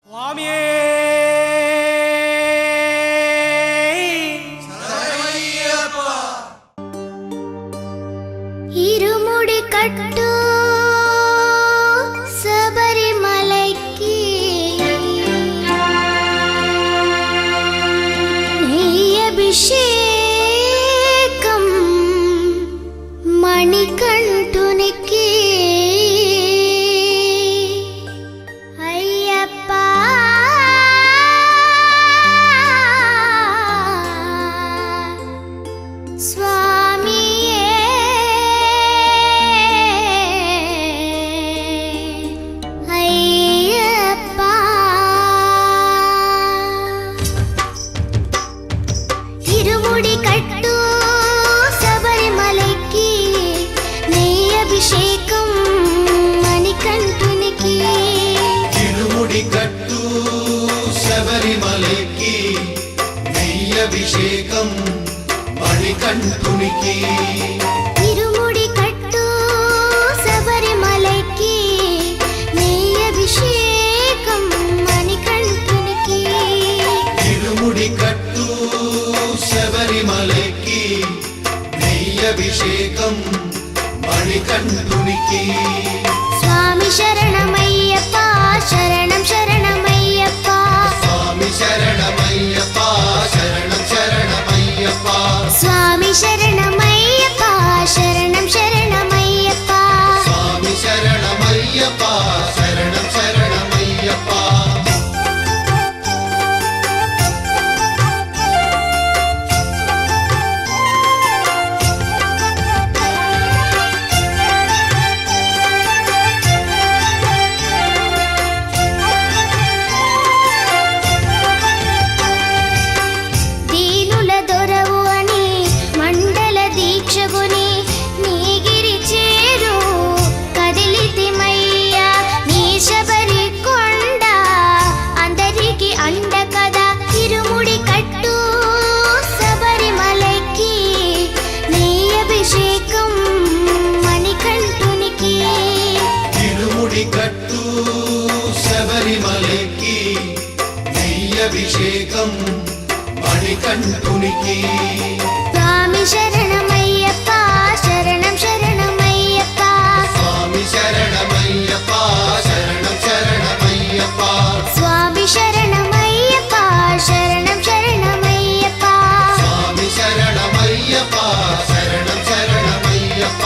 స్వామియే ఇరుముడి కట్టు శబరిమలైకి నెయ్యభిషేకం మణికంఠునికి అయ్యప్ప స్వామియే అయ్యప్ప ఇరుముడి కట్టు శబరిమలైకి నెయ్యభిషేకం మణికంఠునికి ఇరుముడి కట్టు శబరిమలైకి నెయ్యభిషేకం మణికంఠునికి ఇరుముడి కట్టు శబరిమలైకి నెయ్యభిషేకం మణికంఠునికి ఇరుముడి కట్టు శబరిమలైకి నెయ్యభిషేకం మణికంఠునికి స్వామి శరణమయ్యప్ప శరణం శరణమయ్యప్ప స్వామి శరణమయ్యప్ప శరణం శరణమయ్యప్ప స్వామి శరణమయ్యప్ప శరణం శరణమయ్యప్ప స్వామి శరణమయ్యప్ప శరణం శరణమయ్యప్ప దీనుల దొరవు అని మండల దీక్షగుని నీగిరి చేరు కదిలితిమయ్యా నీ శబరి కొండ అందరికి అండ కదా ఇరుముడి కట్టు శబరిమలైకి నెయ్యభిషేకం మణికంఠునికి ఇరుముడి కట్టు శబరిమలైకి నెయ్యభిషేకం మణికంఠునికి స్వామి శరణమయ్యప్ప శరణం శరణమయ్యప్ప స్వామి శరణమయ్యప్ప శరణం శరణమయ్యప్ప స్వామి శరణమయ్యప్ప శరణం శరణమయ్యప్ప స్వామి శరణమయ్యప్ప శరణం శరణమయ్యప్ప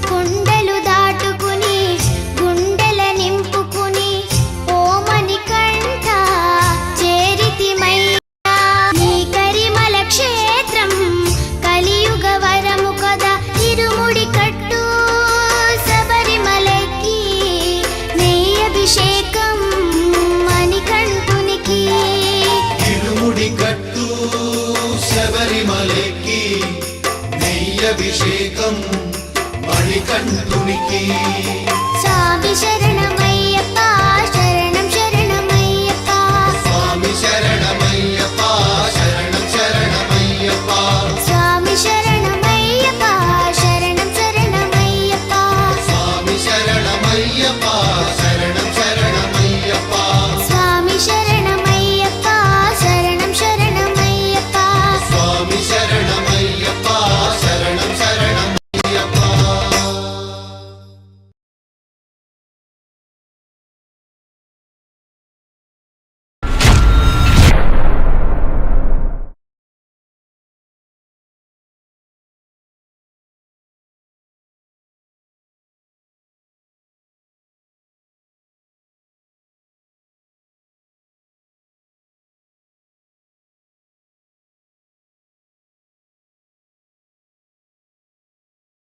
కొండలు దాటుకుని గుండెల నింపుకుని ఓమని కంఠ చేరితిమయ్యా నీ కరిమల క్షేత్రం కలియుగ వరము కదా ఇరుముడి కట్టు శబరిమలైకి నెయ్యభిషేకం మణికంఠునికి ఇరుముడి కట్టు శబరిమలైకి నెయ్యభిషేకం మణికంఠునికి స్వామి శరణమ